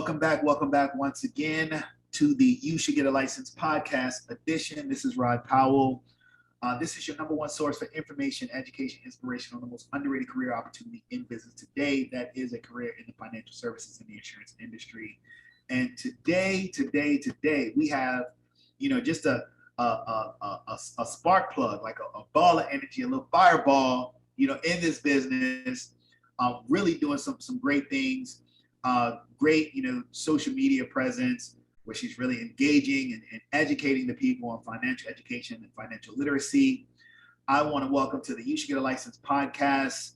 Welcome back once again to the You Should Get a License podcast edition. This is Rod Powell. This is your number one source for information, education, inspiration on the most underrated career opportunity in business today. That is a career in the financial services and the insurance industry. And today, we have, just a spark plug, like a ball of energy, a little fireball, in this business, really doing some great things. Great, social media presence where she's really engaging and educating the people on financial education and financial literacy. I want to welcome to the You Should Get a License podcast,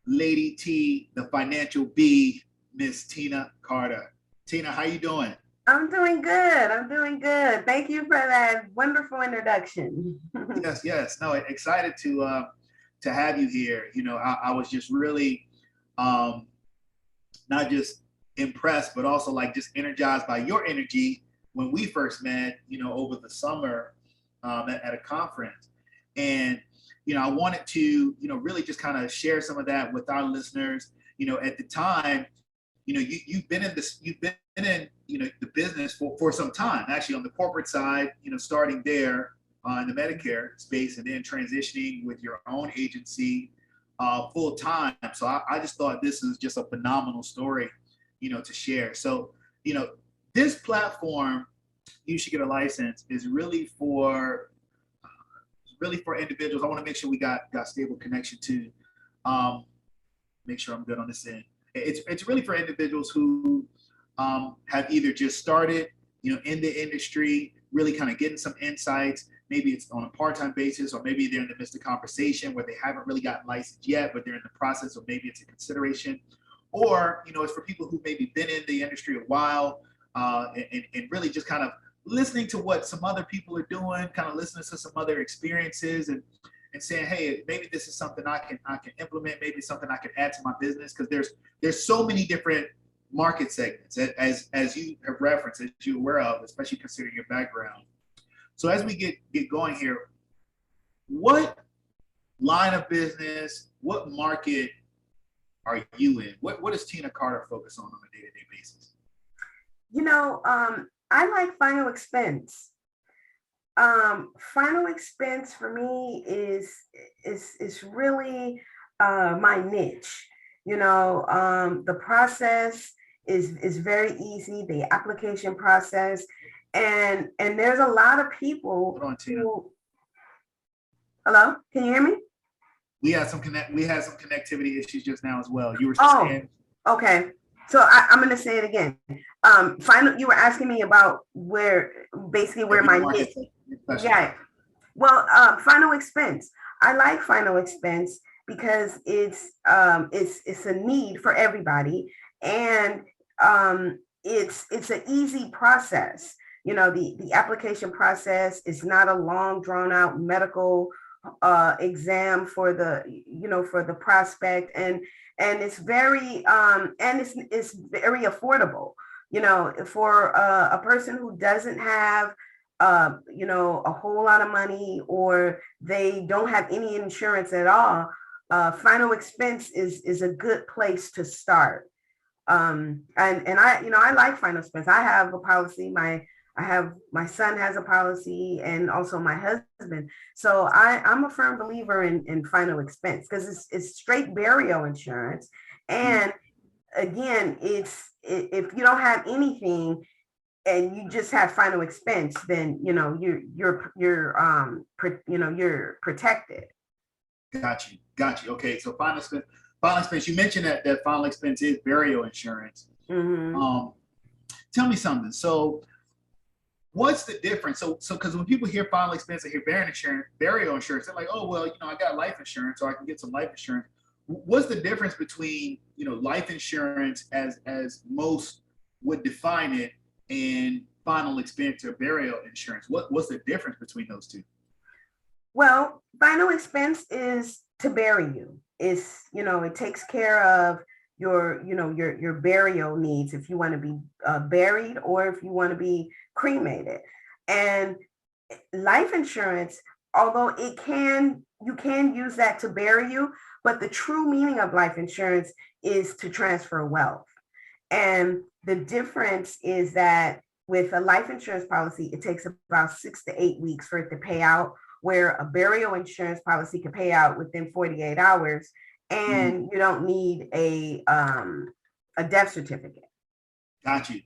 Lady T, the financial B, Miss Tina Carter. Tina, how you doing? I'm doing good. Thank you for that wonderful introduction. Yes. No, excited to have you here. I was just really not just impressed, but also just energized by your energy when we first met, over the summer at a conference. And, I wanted to, really just kind of share some of that with our listeners. At the time, you've been in the business for some time, actually on the corporate side, starting there in the Medicare space and then transitioning with your own agency full time. So I just thought this is just a phenomenal story to share. So, this platform, You Should Get a License, is really for individuals. I want to make sure we got stable connection to make sure I'm good on this end. It's really for individuals who have either just started, in the industry, really kind of getting some insights. Maybe it's on a part-time basis, or maybe they're in the midst of conversation where they haven't really gotten licensed yet, but they're in the process, or maybe it's a consideration. Or, it's for people who maybe been in the industry a while and really just kind of listening to what some other people are doing, kind of listening to some other experiences and saying, hey, maybe this is something I can implement, maybe something I can add to my business, because there's so many different market segments as you have referenced, as you're aware of, especially considering your background. So as we get going here, what line of business, what market are you in? What does Tina Carter focus on a day-to-day basis? I like final expense. Final expense for me is really my niche. The process is very easy, the application process, and there's a lot of people. Hold on, Tina. Hello, can you hear me? We had some connectivity issues just now as well. You were saying. Okay. So I'm going to say it again. You were asking me about where my niche. Yeah. Well, final expense. I like final expense because it's a need for everybody, and it's an easy process. The application process is not a long, drawn out medical exam for the prospect, and it's very it's very affordable, for a person who doesn't have a whole lot of money, or they don't have any insurance at all. Final expense is a good place to start. And I like final expense. I have a policy. My son has a policy, and also my husband. So I'm a firm believer in final expense, because it's straight burial insurance. And again, if you don't have anything and you just have final expense, then you're protected. Got you. Okay, so final expense. You mentioned that final expense is burial insurance. Mm-hmm. Tell me something. So what's the difference? So because when people hear final expense, they hear burial insurance, they're like, oh, well, I got life insurance, or I can get some life insurance. What's the difference between, life insurance as most would define it, and final expense or burial insurance? What's the difference between those two? Well, final expense is to bury you. It takes care of your burial needs, if you want to be buried, or if you want to be cremated. And life insurance, although you can use that to bury you, but the true meaning of life insurance is to transfer wealth. And The difference is that with a life insurance policy, it takes about 6 to 8 weeks for it to pay out, where a burial insurance policy can pay out within 48 hours, and you don't need a death certificate. Got you.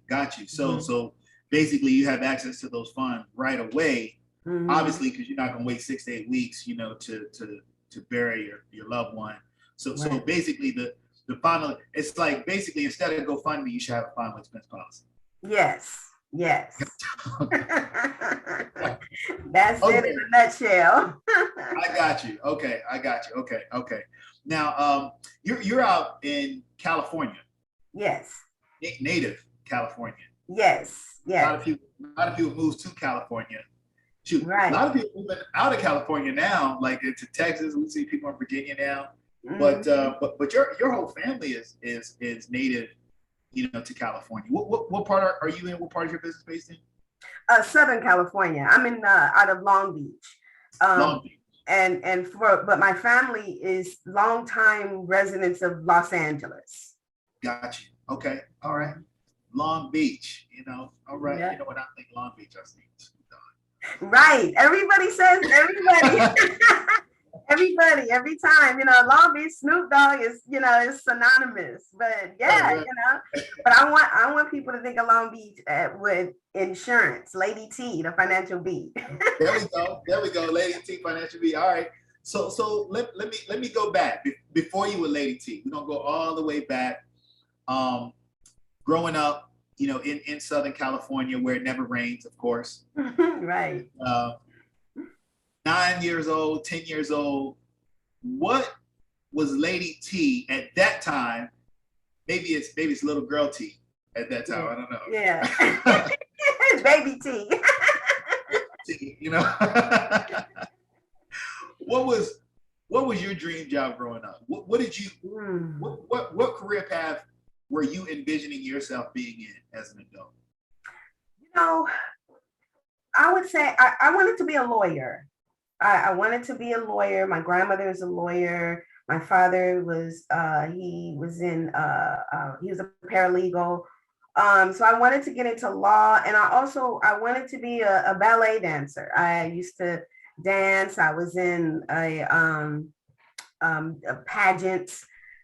So basically, you have access to those funds right away. Obviously, because you're not going to wait 6 to 8 weeks, to bury your loved one. So basically, the final, it's like basically instead of GoFundMe, you should have a final expense policy. Yes. That's it in a nutshell. I got you. Okay. Now, you're out in California. Yes. Native California. Yes. A lot of people move to California. Shoot, right. A lot of people moving out of California now, like into Texas. We see people in Virginia now. But your whole family is native, to California. What part are you in? What part is your business based in? Southern California. I'm in out of Long Beach. Long Beach. But my family is longtime residents of Los Angeles. Got you. Okay. All right. Long Beach. All right. Yeah. When I think Long Beach, I think Snoop Dogg. Right. Everybody says everybody. Everybody, every time, Long Beach, Snoop Dogg is, is synonymous. But yeah, but I want people to think of Long Beach with insurance, Lady T, the financial beat. There we go, Lady T, financial beat. All right. So let me go back before you were Lady T. We're gonna go all the way back. Growing up, in Southern California where it never rains, of course. Right. 9 years old, 10 years old, what was Lady T at that time? Maybe it's little girl T at that time. I don't know. Yeah. Baby T. What was your dream job growing up? What did you what career path were you envisioning yourself being in as an adult? I would say I wanted to be a lawyer. I wanted to be a lawyer. My grandmother is a lawyer. My father was he was a paralegal. So I wanted to get into law, and I wanted to be a ballet dancer. I used to dance. I was in a pageant,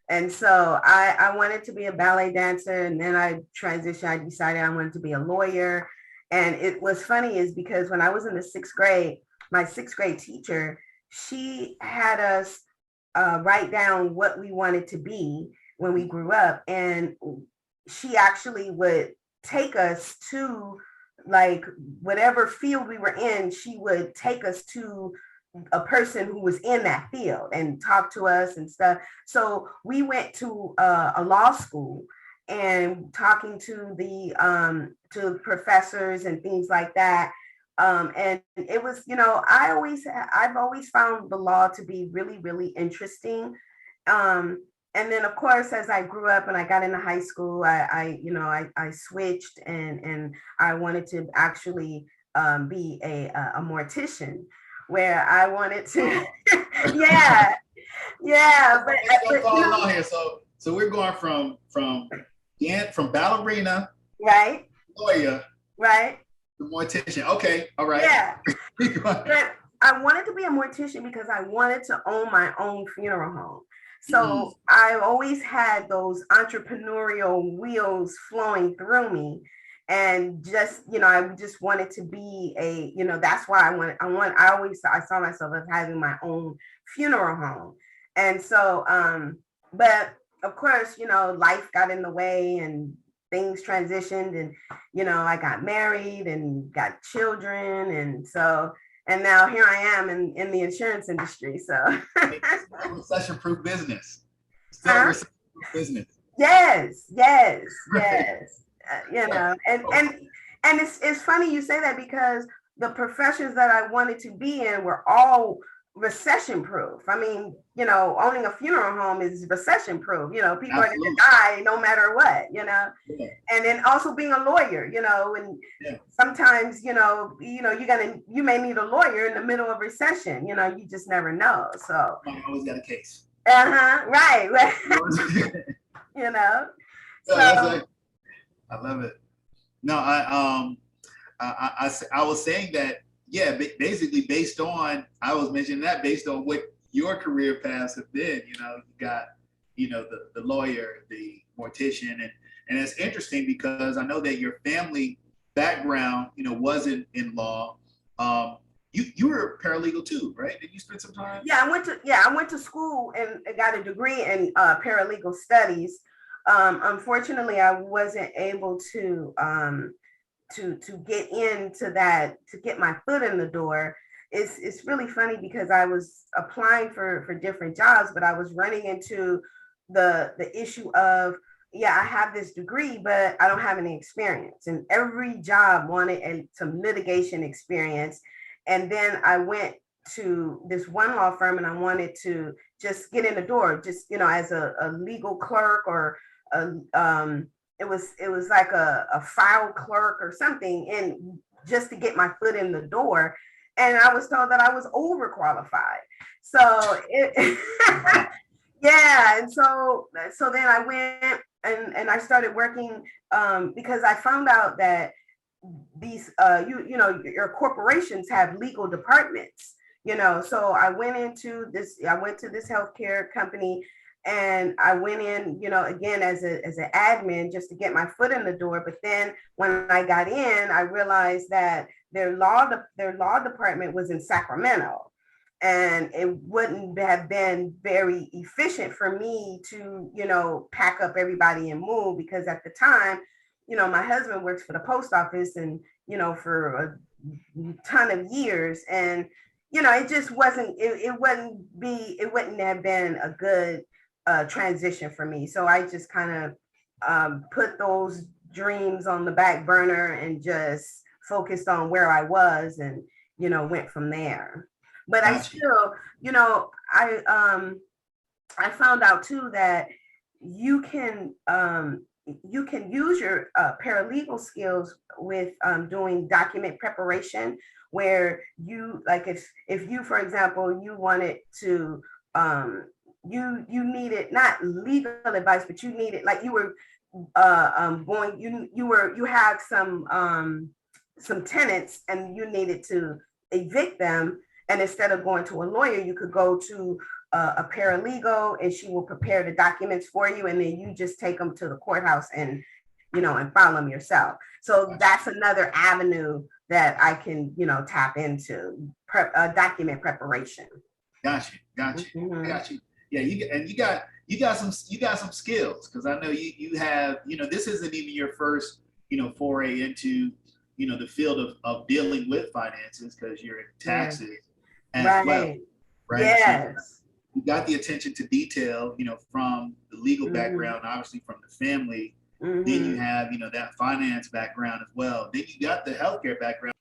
and so I wanted to be a ballet dancer. And then I transitioned. I decided I wanted to be a lawyer. And it was funny is because when I was in the 6th grade, my 6th grade teacher, she had us write down what we wanted to be when we grew up. And she actually would take us to like whatever field we were in, she would take us to a person who was in that field and talk to us and stuff. So we went to a law school and talking to the professors and things like that. And it was, I've always found the law to be really, really interesting. And then, of course, as I grew up and I got into high school, I switched and I wanted to actually be a mortician, where I wanted to, yeah. But so we're going from ballerina, right, lawyer, right, the mortician. Okay, all right. Yeah. But I wanted to be a mortician because I wanted to own my own funeral home. So I always had those entrepreneurial wheels flowing through me. And just, I just wanted to be that's why I saw myself as having my own funeral home. And so, but of course, life got in the way and things transitioned, and, I got married and got children. And now here I am in the insurance industry. So recession-proof business. Still recession-proof business. Yes. And it's funny you say that because the professions that I wanted to be in were all recession proof. I mean, owning a funeral home is recession proof. People Absolutely. Are going to die no matter what, Yeah. And then also being a lawyer, and sometimes, you may need a lawyer in the middle of recession, you just never know. So I always got a case. Right. So I love it. No, I was saying that, yeah, basically based on, I was mentioning that based on what your career paths have been. You got, the lawyer, the mortician, and it's interesting because I know that your family background, wasn't in law. Um, you were a paralegal too, right? Did you spend some time? I went to school and got a degree in paralegal studies. Unfortunately, I wasn't able to get into that, to get my foot in the door. It's really funny because I was applying for different jobs, but I was running into the issue of, yeah, I have this degree, but I don't have any experience. And every job wanted some litigation experience. And then I went to this one law firm and I wanted to just get in the door, just, as a legal clerk or a, it was like a file clerk or something, and just to get my foot in the door. And I was told that I was overqualified. So yeah, and so then I went and I started working because I found out that these your corporations have legal departments. So I went to this healthcare company, and I went in, again as an admin, just to get my foot in the door. But then when I got in, I realized that their law department was in Sacramento, and it wouldn't have been very efficient for me to, pack up everybody and move, because at the time, my husband works for the post office, and, for a ton of years. And, it just wasn't, it wouldn't have been a good transition for me. So I just kind of put those dreams on the back burner and just focused on where I was, and, went from there. But I still, I found out too that you can use your paralegal skills with doing document preparation, where you, like, if you, for example, you wanted to you needed not legal advice, but you needed, like, you were you had some tenants and you needed to evict them, and instead of going to a lawyer, you could go to a paralegal, and she will prepare the documents for you, and then you just take them to the courthouse and and file them yourself. So that's another avenue that I can tap into, document preparation. Got you. Yeah, you got some skills, because I know you have, this isn't even your first foray into the field of dealing with finances, because you're in taxes as well, right? Yes. So you got the attention to detail, from the legal background, obviously from the family. Then you have that finance background as well. Then you got the healthcare background.